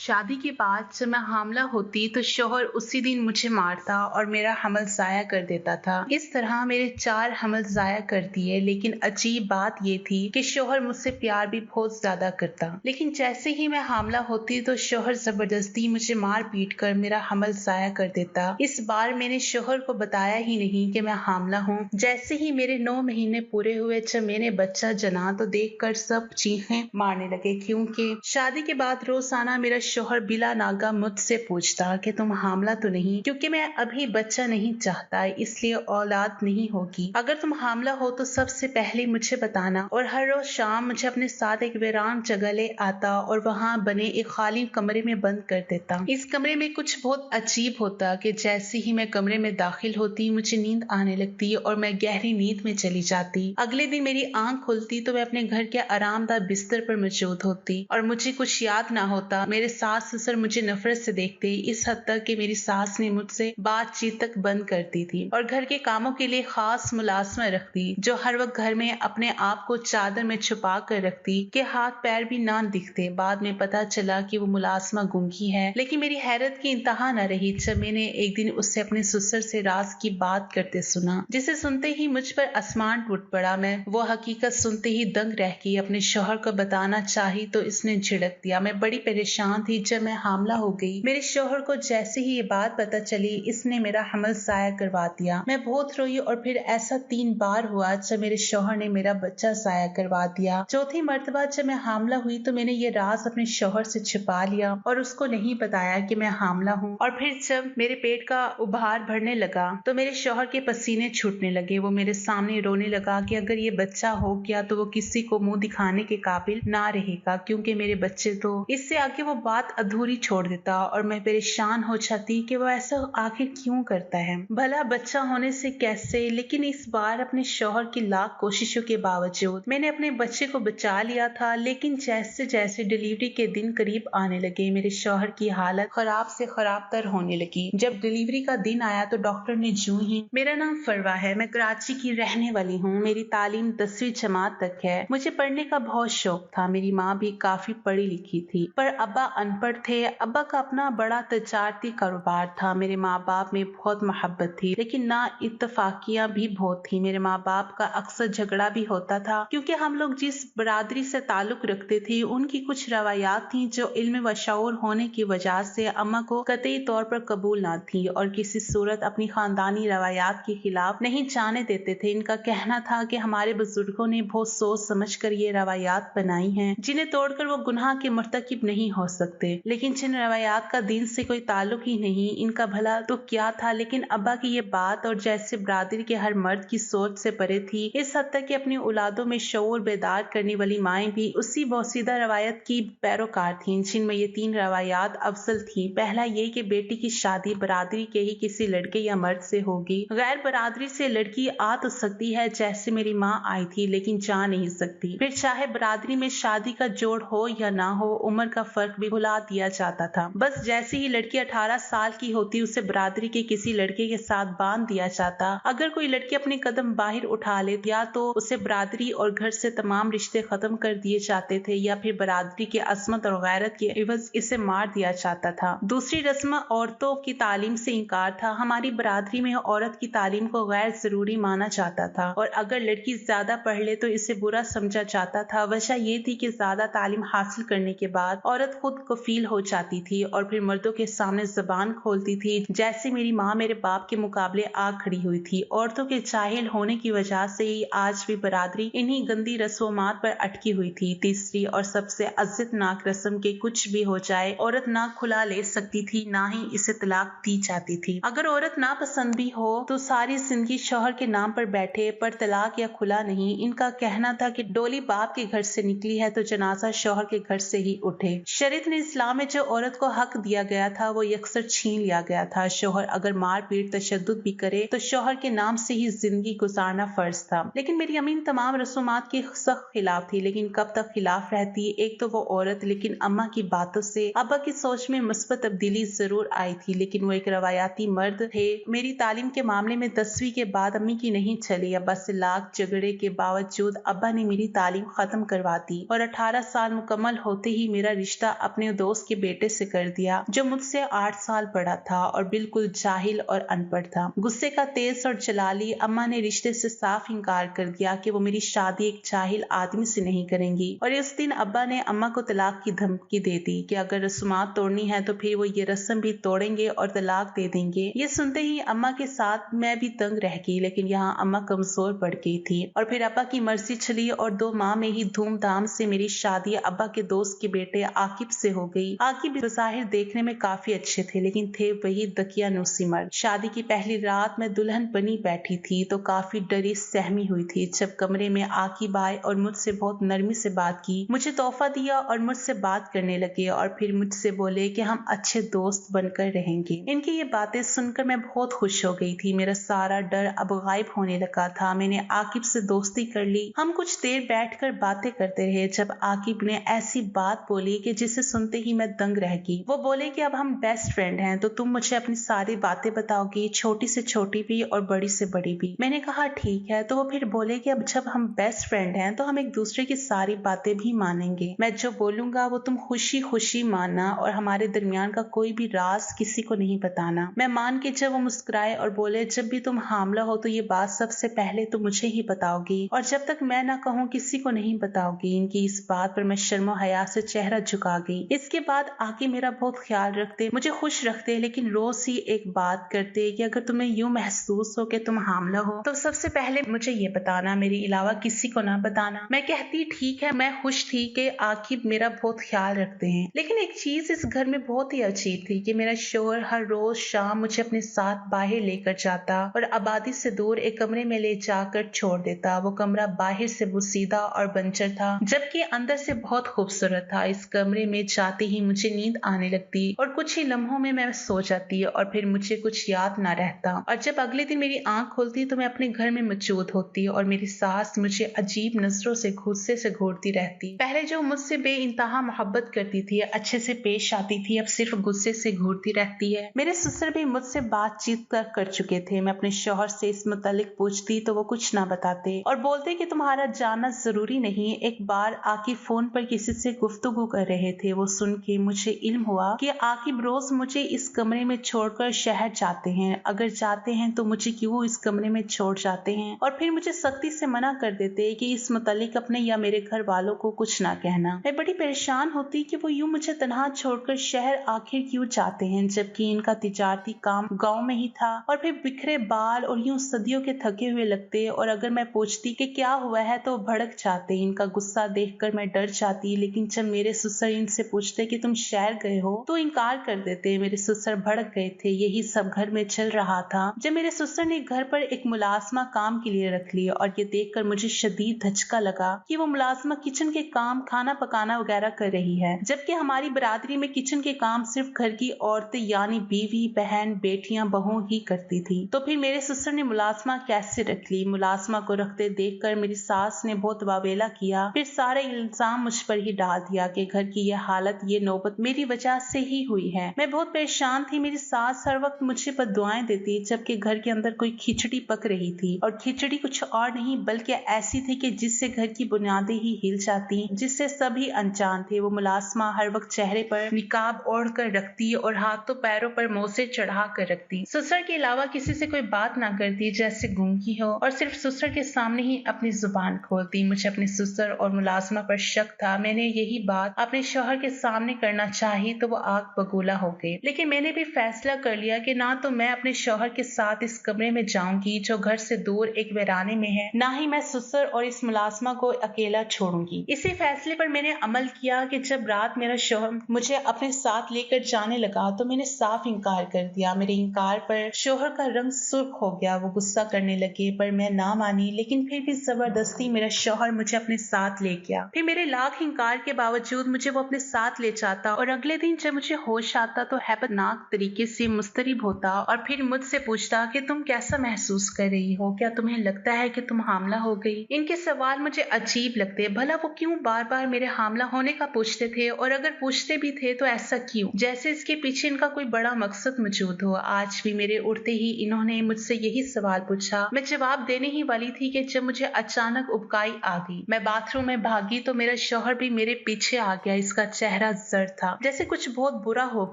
शादी के बाद जब मैं हामला होती तो शौहर उसी दिन मुझे मारता और मेरा हमल ज़ाया कर देता था। इस तरह मेरे 4 हमल ज़ाया कर दिए। लेकिन अजीब बात ये थी कि शौहर मुझसे प्यार भी बहुत ज्यादा करता। लेकिन जैसे ही मैं हामला होती तो शौहर जबरदस्ती मुझे मार पीट कर मेरा हमल ज़ाया कर देता। इस बार मैंने शौहर को बताया ही नहीं कि मैं हामला हूँ। जैसे ही मेरे 9 महीने पूरे हुए जब मैंने बच्चा जना तो देखकर सब चीखें मारने लगे, क्योंकि शादी के बाद रोजाना मेरा शौहर बिला नागा मुझसे पूछता कि तुम हामला तो नहीं, क्योंकि मैं अभी बच्चा नहीं चाहता, इसलिए औलाद नहीं होगी। अगर तुम हामला हो तो सबसे पहले मुझे बताना। और हर रोज शाम मुझे अपने साथ एक वीरान जगह ले आता और वहाँ बने एक खाली कमरे में बंद कर देता। इस कमरे में कुछ बहुत अजीब होता कि जैसे ही मैं कमरे में दाखिल होती मुझे नींद आने लगती और मैं गहरी नींद में चली जाती। अगले दिन मेरी आंख खुलती तो मैं अपने घर के आरामदायक बिस्तर पर मौजूद होती और मुझे कुछ याद ना होता। मेरे सास ससुर मुझे नफरत से देखते, इस हद तक कि मेरी सास ने मुझसे बातचीत तक बंद कर दी थी और घर के कामों के लिए खास मुलाजमा रखती, जो हर वक्त घर में अपने आप को चादर में छुपा कर रखती कि हाथ पैर भी ना दिखते। बाद में पता चला कि वो मुलाजमा गूंगी है। लेकिन मेरी हैरत की इंतहा न रही जब मैंने एक दिन उससे अपने ससुर से राज की बात करते सुना, जिसे सुनते ही मुझ पर आसमान टूट पड़ा। मैं वो हकीकत सुनते ही दंग रह गई। अपने शौहर को बताना चाही तो इसने झिड़क दिया। मैं बड़ी परेशान थी जब मैं हामला हो गई। मेरे शौहर को जैसे ही ये बात पता चली इसने मेरा हमल ज़ाया करवा दिया। मैं बहुत रोई और फिर ऐसा 3 बार हुआ जब मेरे शौहर ने मेरा बच्चा ज़ाया करवा दिया। चौथी मर्तबा जब मैं हामला हुई तो मैंने ये राज अपने शौहर से छिपा लिया और उसको नहीं बताया कि मैं हामला हूँ। और फिर जब मेरे पेट का उभार भरने लगा तो मेरे शौहर के पसीने छूटने लगे। वो मेरे सामने रोने लगा कि अगर ये बच्चा हो गया तो वो किसी को मुंह दिखाने के काबिल ना रहेगा, क्योंकि मेरे बच्चे तो। इससे आगे वो बात अधूरी छोड़ देता और मैं परेशान हो जाती कि वो ऐसा आखिर क्यों करता है, भला बच्चा होने से कैसे। लेकिन इस बार अपने शौहर की लाख कोशिशों के बावजूद मैंने अपने बच्चे को बचा लिया था। लेकिन जैसे जैसे डिलीवरी के दिन करीब आने लगे मेरे शौहर की हालत खराब से खराब तर होने लगी। जब डिलीवरी का दिन आया तो डॉक्टर ने यूं ही, मेरा नाम फरवा है, मैं कराची की रहने वाली हूँ, मेरी तालीम 10वीं जमात तक है। मुझे पढ़ने का बहुत शौक था। मेरी माँ भी काफी पढ़ी लिखी थी पर अब्बा अनपढ़ थे। अब्बा का अपना बड़ा तजारती कारोबार था। मेरे माँ बाप में बहुत मोहब्बत थी लेकिन ना इत्तफाकियां भी बहुत थी। मेरे माँ बाप का अक्सर झगड़ा भी होता था क्योंकि हम लोग जिस बरादरी से ताल्लुक रखते थे उनकी कुछ रवायात थी जो इल्म व शऊर होने की वजह से अम्मा को कतई तौर पर कबूल ना थी और किसी सूरत अपनी खानदानी रवायात के खिलाफ नहीं जाने देते थे। इनका कहना था कि हमारे बुजुर्गों ने बहुत सोच समझ कर ये रवायात बनाई हैं जिन्हें तोड़कर वो गुनाह के मुर्तकिब नहीं हो सकते। लेकिन जिन रवायात का दीन से कोई ताल्लुक ही नहीं, इनका भला तो क्या था। लेकिन अब्बा की ये बात और जैसे बरादरी के हर मर्द की सोच से परे थी, इस हद तक कि अपनी औलादों में शऊर बेदार करने वाली माएं भी उसी बोसीदा रवायत की पैरोकार थीं, जिनमें ये 3 रवायात अफजल थी। पहला ये कि बेटी की शादी बरादरी के ही किसी लड़के या मर्द से होगी। गैर बरादरी से लड़की आ तो सकती है जैसे मेरी माँ आई थी, लेकिन जा नहीं सकती। फिर चाहे बरादरी में शादी का जोड़ हो या ना हो, उम्र का फर्क भी भुला दिया जाता था। बस जैसे ही लड़की 18 साल की होती उसे बरादरी के किसी लड़के के साथ बांध दिया जाता। अगर कोई लड़की अपने कदम बाहर उठा ले या तो उसे बरादरी और घर से तमाम रिश्ते खत्म कर दिए जाते थे या फिर बरादरी के अजमत और गैरत के एवज इसे मार दिया जाता था। दूसरी रस्म औरतों की तालीम से इनकार था। हमारी बरादरी में औरत की तालीम को गैर जरूरी माना जाता था और अगर लड़की ज्यादा पढ़ ले तो इसे बुरा समझा जाता था। वजह ये थी कि ज्यादा तालीम हासिल करने के बाद औरत खुद कफील हो जाती थी और फिर मर्दों के सामने जबान खोलती थी। जैसे मेरी माँ मेरे बाप के मुकाबले आ खड़ी हुई थी। औरतों के जाहिल होने की वजह से ही आज भी बरादरी इन्हीं गंदी रस्मात पर अटकी हुई थी। तीसरी और सबसे अज्जतनाक रस्म के कुछ भी हो जाए औरत ना खुला ले सकती थी ना ही इसे तलाक दी जाती थी। अगर औरत ना पसंद भी हो तो सारी जिंदगी शौहर के नाम पर बैठे, पर तलाक या खुला नहीं। इनका कहना था कि डोली बाप के घर से निकली है तो जनाजा शौहर के घर से ही उठे। शरीयत ने इस्लाम में जो औरत को हक दिया गया था वो यकसर छीन लिया गया था। शौहर अगर मार पीट तशद्दुद भी करे तो शौहर के नाम से ही जिंदगी गुजारना फर्ज था। लेकिन मेरी अम्मी तमाम रसूमात के सख्त खिलाफ थी। लेकिन कब तक खिलाफ रहती, एक तो वो औरत, लेकिन अम्मा की बातों से अब्बा की सोच में मुस्बत तब्दीली जरूर आई थी। लेकिन वो एक रवायाती मर्द थे। मेरी तालीम के मामले में 10वीं के बाद अम्मी की नहीं चली। अब्बा से लाख झगड़े के बावजूद अब्बा ने मेरी तालीम खत्म करवा दी और 18 साल मुकम्मल होते ही मेरा रिश्ता अपने दोस्त के बेटे से कर दिया जो मुझसे 8 साल बड़ा था और बिल्कुल जाहिल और अनपढ़ था। गुस्से का तेज और जलाली अम्मा ने रिश्ते से साफ इनकार कर दिया कि वो मेरी शादी एक जाहिल आदमी से नहीं करेंगी और इस दिन अब्बा ने अम्मा को तलाक की धमकी दे दी कि अगर रस्मात तोड़नी है तो फिर वो ये रस्म भी तोड़ेंगे और तलाक दे देंगे। ये सुनते ही अम्मा के साथ मैं भी तंग रह गई, लेकिन यहाँ अम्मा कमजोर पड़ गई थी और फिर अब्बा की मर्जी चली और 2 माह में ही धूमधाम से मेरी शादी अब्बा के दोस्त के बेटे आकिब से हो गई। आकिब बज़ाहिर देखने में काफी अच्छे थे, लेकिन थे वही दकियानूसी मर्द। शादी की पहली रात मैं दुल्हन बनी बैठी थी तो काफी डरी सहमी हुई थी जब कमरे में आकिब आए और मुझसे बहुत नरमी से बात की, मुझे तोहफा दिया और मुझसे बात करने लगे और फिर मुझसे बोले कि हम अच्छे दोस्त बनकर रहेंगे। इनकी ये बातें सुनकर मैं बहुत खुश हो गई थी। मेरा सारा डर अब गायब होने लगा था। मैंने आकिब से दोस्ती कर ली। हम कुछ देर बैठकर बातें करते रहे जब आकिब ने ऐसी बात बोली कि जिसे सुनते ही मैं दंग रह गई। वो बोले कि अब हम बेस्ट फ्रेंड हैं तो तुम मुझे अपनी सारी बातें बताओगी, छोटी से छोटी भी और बड़ी से बड़ी भी। मैंने कहा ठीक है। तो वो फिर बोले कि अब जब हम बेस्ट फ्रेंड हैं तो हम एक दूसरे की सारी बातें भी मानेंगे। मैं जो बोलूंगा वो तुम खुशी खुशी मानना और हमारे दरमियान का कोई भी राज किसी को नहीं बताना। मैं मान के जब वो मुस्कुराए और बोले जब भी तुम हामला हो तो ये बात सबसे पहले तो मुझे ही बताओगी और जब तक मैं ना कहूँ किसी को नहीं बताओगी। इनकी इस बात पर मैं शर्मो हया से चेहरा झुका गई। इसके बाद आके मेरा बहुत ख्याल रखते, मुझे खुश रखते, लेकिन रोज ही एक बात करते कि अगर तुम्हें यूं महसूस हो कि तुम हामला हो तो सबसे पहले मुझे ये बताना, मेरे अलावा किसी को ना बताना। मैं कहती ठीक है। मैं खुश थी कि आकिब मेरा बहुत ख्याल रखते हैं, लेकिन एक चीज इस घर में बहुत ही अजीब थी कि मेरा शोहर हर रोज शाम मुझे अपने साथ बाहर लेकर जाता और आबादी से दूर एक कमरे में ले जाकर छोड़ देता। वो कमरा बाहर से बुसीदा और बंजर था जबकि अंदर से बहुत खूबसूरत था। इस कमरे में जाते ही मुझे नींद आने लगती और कुछ ही लम्हों में मैं सो जाती और फिर मुझे कुछ याद ना रहता और जब अगले दिन मेरी आंख खुलती तो मैं अपने घर में मौजूद होती और मेरी सास मुझे अजीब नजरों से गुस्से से घूरती रहती। पहले जो मुझसे बेइंतहा मोहब्बत करती थी, अच्छे से पेश आती थी, अब सिर्फ गुस्से से घूरती रहती है। मेरे ससुर भी मुझसे बातचीत कर चुके थे। मैं अपने शौहर से इस मुतालिक पूछती तो वो कुछ ना बताते और बोलते कि तुम्हारा जानना जरूरी नहीं। एक बार आकिब फोन पर किसी से गुफ्तगू कर रहे थे। वो सुन के मुझे इल्म हुआ कि आकिब रोज मुझे इस कमरे में छोड़कर शहर जाते हैं। अगर जाते हैं तो मुझे क्यों इस कमरे में छोड़ जाते हैं और फिर मुझे सख्ती से मना कर देते कि इस मुतालिक अपने या मेरे घर वालों को कुछ ना कहना। मैं बड़ी परेशान होती कि वो यूं मुझे तन्हा छोड़कर शहर आखिर क्यों जाते हैं जबकि इनका तिजारती काम गांव में ही था और फिर बिखरे बाल और यूं सदियों के थके हुए लगते और अगर मैं पूछती कि क्या हुआ है तो भड़क जाते। इनका गुस्सा देखकर मैं डर जाती, लेकिन जब मेरे ससुर इनसे पूछते कि तुम शहर गए हो तो इनकार कर देते। मेरे ससुर भड़क गए थे। यही सब घर में चल रहा था जब मेरे ससुर ने घर पर एक मुलाजमा काम के लिए रख लिया और ये देखकर मुझे शदीद धचका लगा कि वो मुलाजमा किचन के काम, खाना पकाना वगैरह कर रही है, जबकि हमारी बरादरी में किचन के काम सिर्फ घर की औरतें यानी बीवी, बहन, बेटियां, बहू ही करती थी। तो फिर मेरे ससुर ने मुलाजमा कैसे रख ली? मुलाजमा को रखते देखकर मेरी सास ने बहुत वावेला किया, फिर सारे इल्जाम मुझ पर ही डाल दिया कि घर की यह हालत, ये नौबत मेरी वजह से ही हुई है। मैं बहुत परेशान थी। मेरी सास हर वक्त मुझे बद्दुआएं देती जबकि घर के अंदर कोई खिचड़ी पक रही थी और खिचड़ी कुछ और नहीं बल्कि ऐसी थी कि जिससे घर की बुनियादें ही हिल जाती, जिससे सभी अनजान थे। वो मुलाजमा हर वक्त चेहरे पर निकाब ओढ़ कर रखती और हाथों पैरों पर मोसे चढ़ा कर रखती। ससुर के अलावा किसी से कोई बात ना करती, जैसे गूंगी हो, और सिर्फ ससुर के सामने ही अपनी जुबान खोलती। मुझे अपने ससुर और मुलाजमा पर शक था। मैंने यही बात अपने शौहर के सामने करना चाही तो वो आग बगूला हो गए, लेकिन मैंने भी फैसला कर लिया कि ना तो मैं अपने शौहर के साथ इस कमरे में जाऊंगी जो घर से दूर एक वीराने में है, ना ही मैं ससुर और इस मुलाजमा को अकेला छोड़ूंगी। इसी फैसले पर मैंने अमल किया कि जब रात मेरा शौहर मुझे अपने साथ लेकर जाने लगा तो मैंने साफ इनकार कर दिया। मेरे इनकार पर शौहर का रंग सुर्ख हो गया। वो गुस्सा करने लगे पर मैं ना मानी, लेकिन फिर भी जबरदस्ती मेरा शौहर मुझे अपने साथ ले गया। फिर मेरे लाख इनकार के बावजूद मुझे वो अपने साथ ले जाता और अगले दिन जब मुझे होश आता तो हैबतनाक तरीके से मुस्तरिब होता और फिर मुझसे पूछता कि तुम कैसा महसूस कर रही हो, क्या तुम्हें लगता है कि तुम हामला हो गई? इनके सवाल मुझे अजीब लगते। भला वो क्यों बार बार मेरे हामला होने का पूछते थे और अगर पूछते भी थे तो ऐसा क्यों, जैसे इसके पीछे इनका कोई बड़ा मकसद मौजूद हो। आज भी मेरे उठते ही इन्होंने मुझसे यही सवाल पूछा। मैं जवाब देने ही वाली थी कि जब मुझे अचानक उबकाई आ गई। मैं बाथरूम में भागी तो मेरा शौहर भी मेरे पीछे आ गया। इसका चेहरा चेहरा जर्द था, जैसे कुछ बहुत बुरा हो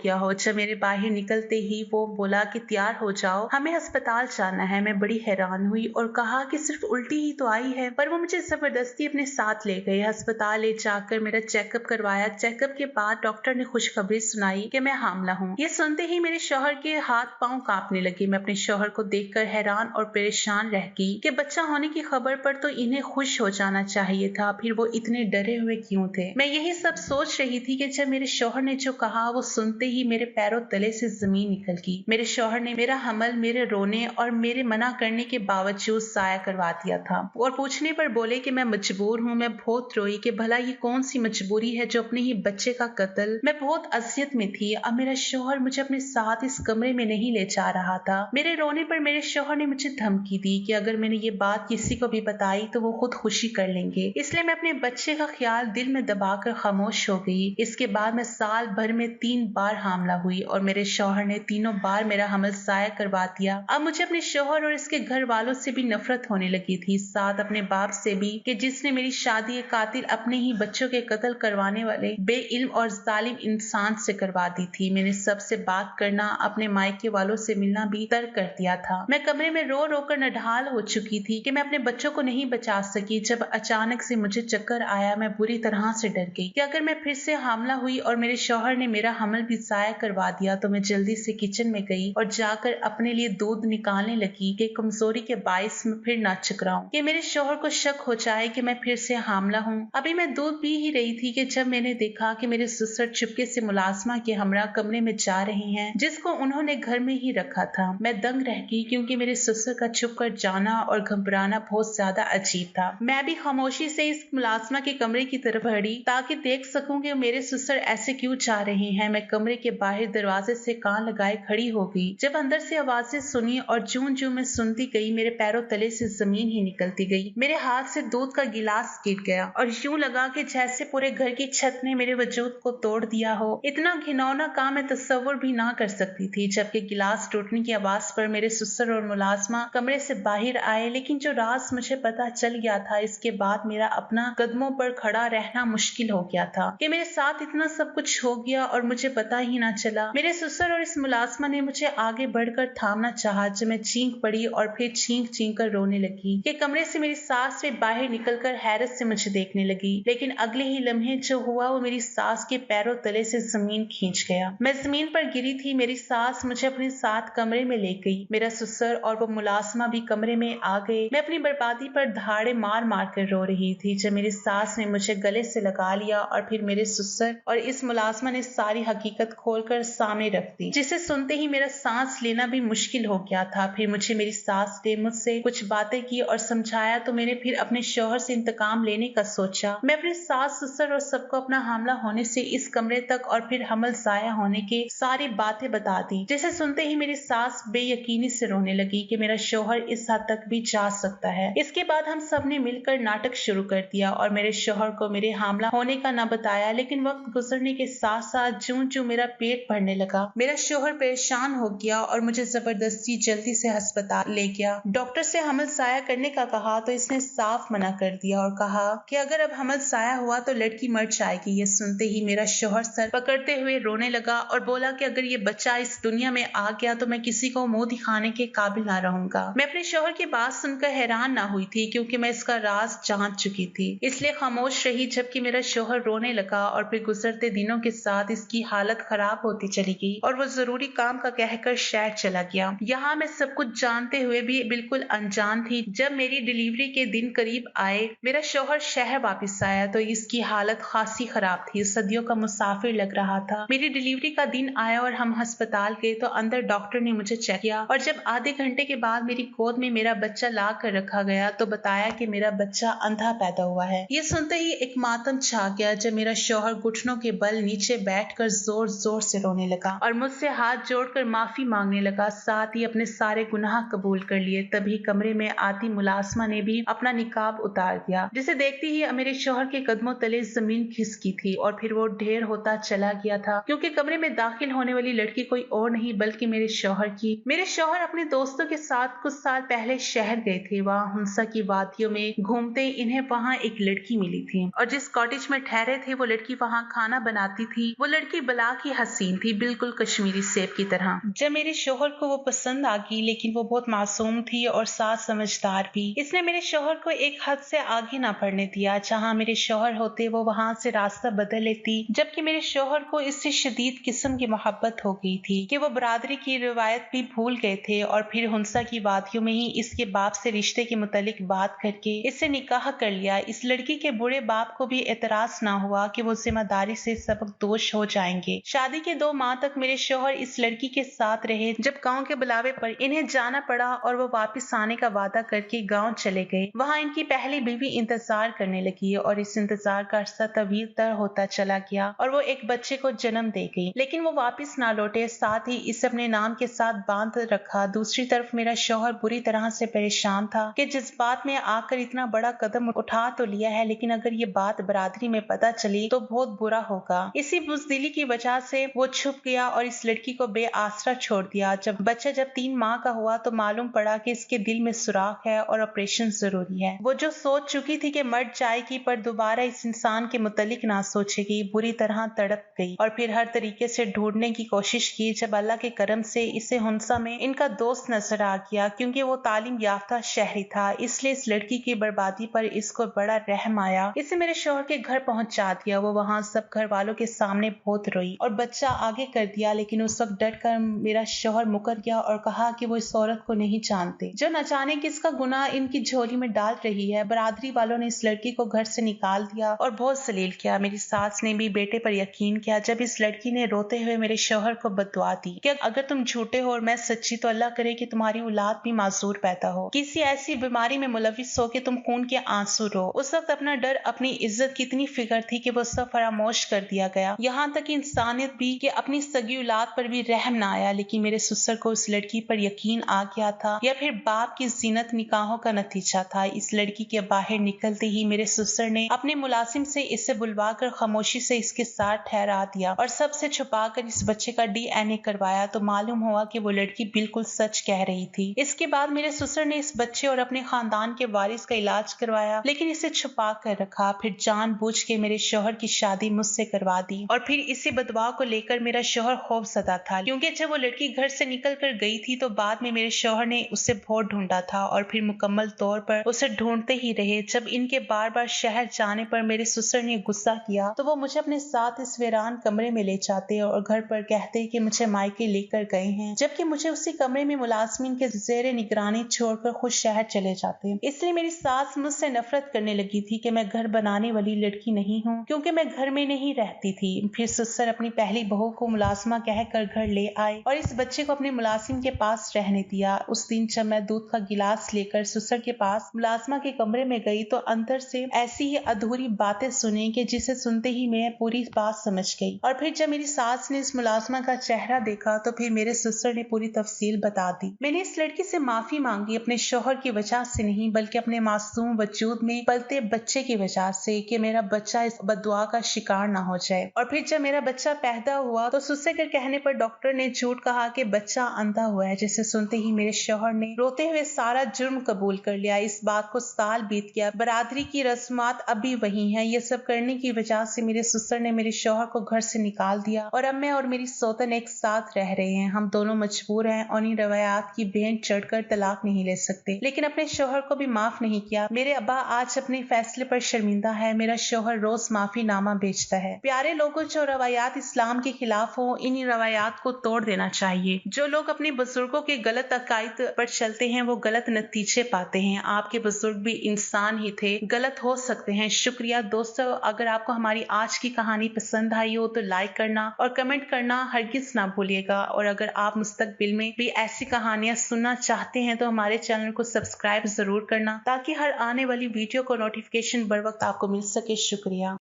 गया हो। जब मेरे बाहर निकलते ही वो बोला कि तैयार हो जाओ, हमें अस्पताल जाना है। मैं बड़ी हैरान हुई और कहा कि सिर्फ उल्टी ही तो आई है, पर वो मुझे जबरदस्ती अपने साथ ले गए। अस्पताल ले जाकर मेरा चेकअप करवाया। चेकअप के बाद डॉक्टर ने खुशखबरी सुनाई कि मैं हामला हूँ। ये सुनते ही मेरे शौहर के हाथ पांव कांपने लगे। मैं अपने शौहर को देखकर हैरान और परेशान रह गई कि बच्चा होने की खबर पर तो इन्हें खुश हो जाना चाहिए था, फिर वो इतने डरे हुए क्यों थे। मैं यही सब सोच रही थी कि जब मेरे शौहर ने जो कहा वो सुनते ही मेरे पैरों तले से जमीन निकल गई। मेरे शौहर ने मेरा हमल मेरे रोने और मेरे मना करने के बावजूद जाया करवा दिया था और पूछने पर बोले कि मैं मजबूर हूँ। मैं बहुत रोई कि भला ये कौन सी मजबूरी है जो अपने ही बच्चे का कत्ल। मैं बहुत अजियत में थी। अब मेरा शौहर मुझे अपने साथ इस कमरे में नहीं ले जा रहा था। मेरे रोने पर मेरे शौहर ने मुझे धमकी दी कि अगर मैंने ये बात किसी को भी बताई तो वो खुद खुशी कर लेंगे, इसलिए मैं अपने बच्चे का ख्याल दिल में दबाकर खामोश हो गई। इसके बाद मैं साल भर में 3 बार हामला हुई और मेरे शौहर ने तीनों बार मेरा हमल जाया करवा दिया। अब मुझे अपने शौहर और इसके घर वालों से भी नफरत होने लगी थी, साथ अपने बाप से भी कि जिसने मेरी शादी एक कातिल अपने ही बच्चों के कत्ल करवाने वाले बेइल्म और जालिम इंसान से करवा दी थी। मैंने सबसे बात करना, अपने मायके वालों से मिलना भी तर्क कर दिया था। मैं कमरे में रो रो कर नढाल हो चुकी थी कि मैं अपने बच्चों को नहीं बचा सकी। जब अचानक से मुझे चक्कर आया, मैं बुरी तरह से डर गई कि अगर मैं फिर से हामला हुई और मेरे शौहर ने मेरा हमल भी जाया करवा दिया तो मैं जल्दी से किचन में गई और जाकर अपने लिए दूध निकालने लगी कि कमजोरी के बायस मैं फिर ना चकराऊं, कि मेरे शौहर को शक हो जाए कि मैं फिर से हामला हूँ। अभी मैं दूध पी ही रही थी कि जब मैंने देखा कि मेरे ससुर चुपके से मुलाजमा के हमरा कमरे में जा रहे हैं, जिसको उन्होंने घर में ही रखा था। मैं दंग रह गई क्योंकि मेरे ससुर का छुप कर जाना और घबराना बहुत ज्यादा अजीब था। मैं भी खामोशी से इस मुलाजमा के कमरे की तरफ बढ़ी ताकि देख सकूं कि मेरे ससुर ऐसे क्यों जा रहे हैं। मैं कमरे के बाहर दरवाजे से कान लगाए खड़ी हो गई जब अंदर से आवाजें सुनी और जूं जूं मैं सुनती गई मेरे पैरों तले से जमीन ही निकलती गई। मेरे हाथ से दूध का गिलास गिर गया और यूं लगा कि जैसे पूरे घर की छत ने मेरे वजूद को तोड़ दिया हो। इतना घिनौना काम मैं तस्वुर भी ना कर सकती थी। जबकि गिलास टूटने की आवाज पर मेरे ससुर और मुलाजमा कमरे से बाहर आए, लेकिन जो राज मुझे पता चल गया था, इसके बाद मेरा अपना कदमों पर खड़ा रहना मुश्किल हो गया था कि मेरे साथ इतना सब कुछ हो गया और मुझे पता ही ना चला। मेरे ससुर और इस मुलाजमा ने मुझे आगे बढ़कर थामना चाहा जब मैं चीख पड़ी और फिर चीख चीख कर रोने लगी कि कमरे से मेरी सास भी बाहर निकलकर हैरत से मुझे देखने लगी। लेकिन अगले ही लम्हे जो हुआ वो मेरी सास के पैरों तले से जमीन खींच गया। मैं जमीन पर गिरी थी। मेरी सास मुझे अपने साथ कमरे में ले गई। मेरा ससुर और वो मुलाजमा भी कमरे में आ गए। मैं अपनी बर्बादी पर धाड़े मार मार कर रो रही थी जब मेरी सास ने मुझे गले से लगा लिया और फिर मेरे ससुर और इस मुलाजमा ने सारी हकीकत खोलकर सामने रख दी, जिसे सुनते ही मेरा सांस लेना भी मुश्किल हो गया था। फिर मुझे मेरी सास ने मुझसे कुछ बातें की और समझाया तो मैंने फिर अपने शौहर से इंतकाम लेने का सोचा। मैं अपने सास ससुर और सबको अपना हमला होने से इस कमरे तक और फिर हमल जाया होने के सारी बातें बता दी, जिसे सुनते ही मेरी सास बेयकीनी से रोने लगी कि मेरा शौहर इस हद तक भी जा सकता है। इसके बाद हम सब ने मिलकर नाटक शुरू कर दिया और मेरे शौहर को मेरे हमला होने का न बताया। लेकिन वक्त गुजरने के साथ साथ जूं जूं मेरा पेट भरने लगा, मेरा शौहर परेशान हो गया और मुझे जबरदस्ती जल्दी से अस्पताल ले गया। डॉक्टर से हमल जाया करने का कहा तो इसने साफ मना कर दिया और कहा कि अगर अब हमल जाया हुआ तो लड़की मर जाएगी। ये सुनते ही मेरा शौहर सर पकड़ते हुए रोने लगा और बोला कि अगर ये बच्चा इस दुनिया में आ गया तो मैं किसी को मुंह दिखाने के काबिल ना रहूंगा। मैं अपने शौहर की बात सुनकर हैरान ना हुई थी क्योंकि मैं इसका राज जान चुकी थी, इसलिए खामोश रही। जबकि मेरा शौहर रोने लगा और फिर गुजरते दिनों के साथ इसकी हालत खराब होती चली गई और वो जरूरी काम का कहकर शहर चला गया। यहाँ मैं सब कुछ जानते हुए भी बिल्कुल अनजान थी। जब मेरी डिलीवरी के दिन करीब आए, मेरा शौहर शहर वापस आया तो इसकी हालत खासी खराब थी। सदियों का मुसाफिर लग रहा था। मेरी डिलीवरी का दिन आया और हम अस्पताल गए तो अंदर डॉक्टर ने मुझे चेक किया और जब आधे घंटे के बाद मेरी गोद में मेरा बच्चा ला कर रखा गया तो बताया कि मेरा बच्चा अंधा पैदा हुआ है। ये सुनते ही एक मातम छा गया जब मेरा शौहर घुटनों के बल नीचे बैठकर जोर जोर से रोने लगा और मुझसे हाथ जोड़कर माफी मांगने लगा, साथ ही अपने सारे गुनाह कबूल कर लिए। तभी कमरे में आती मुलाजमा ने भी अपना निकाब उतार दिया, जिसे देखते ही मेरे शौहर के कदमों तले जमीन खिसकी थी और फिर वो ढेर होता चला गया था क्योंकि कमरे में दाखिल होने वाली लड़की कोई और नहीं बल्कि मेरे शौहर की। मेरे शौहर अपने दोस्तों के साथ कुछ साल पहले शहर गए थे। वहाँ हुंसा की वादियों में घूमते इन्हें वहाँ एक लड़की मिली थी और जिस कॉटेज में ठहरे थे वो लड़की वहाँ वहाँ खाना बनाती थी वो लड़की बला की हसीन थी, बिल्कुल कश्मीरी सेब की तरह। जब मेरे शोहर को वो पसंद आ गई, लेकिन वो बहुत मासूम थी और साथ समझदार भी। इसने मेरे शोहर को एक हद से आगे ना बढ़ने दिया। जहाँ मेरे शोहर होते वो वहाँ से रास्ता बदल लेती, जबकि मेरे शोहर को इससे शदीद किस्म की मोहब्बत हो गई थी कि वो बरादरी की रिवायत भी भूल गए थे और फिर हुंसा की वादियों में ही इसके बाप से रिश्ते के मुतालिक बात करके इससे निकाह कर लिया। इस लड़की के बुरे बाप को भी एतराज ना हुआ कि वो जिम्मेदारी से सबक दोष हो जाएंगे। शादी के 2 माह तक मेरे शोहर इस लड़की के साथ रहे। जब गांव के बुलावे पर इन्हें जाना पड़ा और वो वापस आने का वादा करके गांव चले गए, वहां इनकी पहली बीवी इंतजार करने लगी और इस इंतजार का अरसा तवील तर होता चला गया और वो एक बच्चे को जन्म दे गई। लेकिन वो वापस ना लौटे, साथ ही इसे अपने नाम के साथ बांध रखा। दूसरी तरफ मेरा शौहर बुरी तरह से परेशान था कि जज्बात में आकर इतना बड़ा कदम उठा तो लिया है, लेकिन अगर ये बात बरादरी में पता चली तो बहुत बुरा होगा। इसी बुज़दिली की वजह से वो छुप गया और इस लड़की को बेआसरा छोड़ दिया। जब बच्चा 3 माह का हुआ तो मालूम पड़ा कि इसके दिल में सुराख है और ऑपरेशन जरूरी है। वो जो सोच चुकी थी कि मर जाएगी पर दोबारा इस इंसान के मुतालिक ना सोचेगी, बुरी तरह तड़प गई और फिर हर तरीके से ढूंढने की कोशिश की। जब अल्लाह के करम से इसे हुंसा में इनका दोस्त नजर आ गया, क्योंकि वो तालीम याफ्ता शहरी था, इसलिए इस लड़की की बर्बादी पर इसको बड़ा रहम आया। इसे मेरे शौहर के घर पहुंचा दिया। वो वहाँ सब घर वालों के सामने बहुत रोई और बच्चा आगे कर दिया, लेकिन उस वक्त डट कर मेरा शौहर मुकर गया और कहा कि वो इस औरत को नहीं जानते जो न जाने किसका गुनाह इनकी झोली में डाल रही है। बरादरी वालों ने इस लड़की को घर से निकाल दिया और बहुत जलील किया। मेरी सास ने भी बेटे पर यकीन किया। जब इस लड़की ने रोते हुए मेरे शौहर को बददुआ दी कि अगर तुम झूठे हो और मैं सच्ची तो अल्लाह करे कि तुम्हारी औलाद भी माजूर पैदा हो, किसी ऐसी बीमारी में मुलविस हो कि तुम खून के आंसू रो। उस वक्त अपना डर, अपनी इज्जत की इतनी फिक्र थी कि वो सब फरामोश कर दिया गया, यहाँ तक इंसानियत भी कि अपनी सगी औलाद पर भी रहम ना आया। लेकिन मेरे ससुर को उस लड़की पर यकीन आ गया था या फिर बाप की जीनत निकाहों का नतीजा था। इस लड़की के बाहर निकलते ही मेरे ससुर ने अपने मुलाजिम से इसे बुलवाकर खामोशी से इसके साथ ठहरा दिया और सबसे छुपाकर इस बच्चे का DNA करवाया तो मालूम हुआ कि वो लड़की बिल्कुल सच कह रही थी। इसके बाद मेरे ससुर ने इस बच्चे और अपने खानदान के वारिस का इलाज करवाया, लेकिन इसे छुपा कर रखा। फिर जानबूझ के मेरे शौहर की शादी मुझसे करवा दी और फिर इसी बदवा को लेकर मेरा शौहर खौफज़दा था, क्योंकि जब वो लड़की घर से निकल कर गई थी तो बाद में मेरे शौहर ने उसे बहुत ढूंढा था और फिर मुकम्मल तौर पर उसे ढूंढते ही रहे। जब इनके बार बार शहर जाने पर मेरे ससुर ने गुस्सा किया तो वो मुझे अपने साथ इस वीरान कमरे में ले जाते और घर पर कहते कि मुझे मायके लेकर गए हैं, जबकि मुझे उसी कमरे में मुलाजमीन के जेरे निगरानी छोड़कर खुद शहर चले जाते। इसलिए मेरी सास मुझसे नफरत करने लगी थी कि मैं घर बनाने वाली लड़की नहीं हूँ, क्योंकि मैं घर में नहीं रहती थी। फिर ससुर अपनी पहली बहू को मुलाजमा कहकर घर ले आए और इस बच्चे को अपने मुलाजिम के पास रहने दिया। उस दिन जब मैं दूध का गिलास लेकर ससुर के पास मुलाजमा के कमरे में गई तो अंदर से ऐसी ही अधूरी बातें सुनी कि जिसे सुनते ही मैं पूरी बात समझ गई। और फिर जब मेरी सास ने इस मुलाजमा का चेहरा देखा तो फिर मेरे ससुर ने पूरी तफसील बता दी। मैंने इस लड़की से माफी मांगी, अपने शौहर की वजह से नहीं बल्कि अपने मासूम वजूद में पलते बच्चे की वजह से, कि मेरा बच्चा इस बददुआ का शिकार ना हो जाए। और फिर जब मेरा बच्चा पैदा हुआ तो ससुर के कहने पर डॉक्टर ने झूठ कहा कि बच्चा अंधा हुआ है, जिसे सुनते ही मेरे शौहर ने रोते हुए सारा जुर्म कबूल कर लिया। इस बात को साल बीत गया, बरादरी की रस्मात अभी वही है। ये सब करने की वजह से मेरे ससुर ने मेरे शौहर को घर से निकाल दिया और अब मैं और मेरी सौतन एक साथ रह रहे हैं। हम दोनों मजबूर हैं और इन रवायात की भेंट चढ़कर तलाक नहीं ले सकते, लेकिन अपने शौहर को भी माफ नहीं किया। मेरे अब्बा आज अपने फैसले पर शर्मिंदा है। मेरा शौहर रोज माफी नामा बेचता है। प्यारे लोगों, जो रवायात इस्लाम के खिलाफ हो, इन रवायात को तोड़ देना चाहिए। जो लोग अपने बुजुर्गों के गलत अकायद पर चलते हैं वो गलत नतीजे पाते हैं। आपके बुजुर्ग भी इंसान ही थे, गलत हो सकते हैं। शुक्रिया दोस्तों, अगर आपको हमारी आज की कहानी पसंद आई हो तो लाइक करना और कमेंट करना हरगिज ना भूलिएगा। और अगर आप मुस्तकबिल में भी ऐसी कहानियां सुनना चाहते हैं तो हमारे चैनल को सब्सक्राइब जरूर करना, ताकि हर आने वाली वीडियो को नोटिफिकेशन बर वक्त आपको मिल सके। शुक्रिया।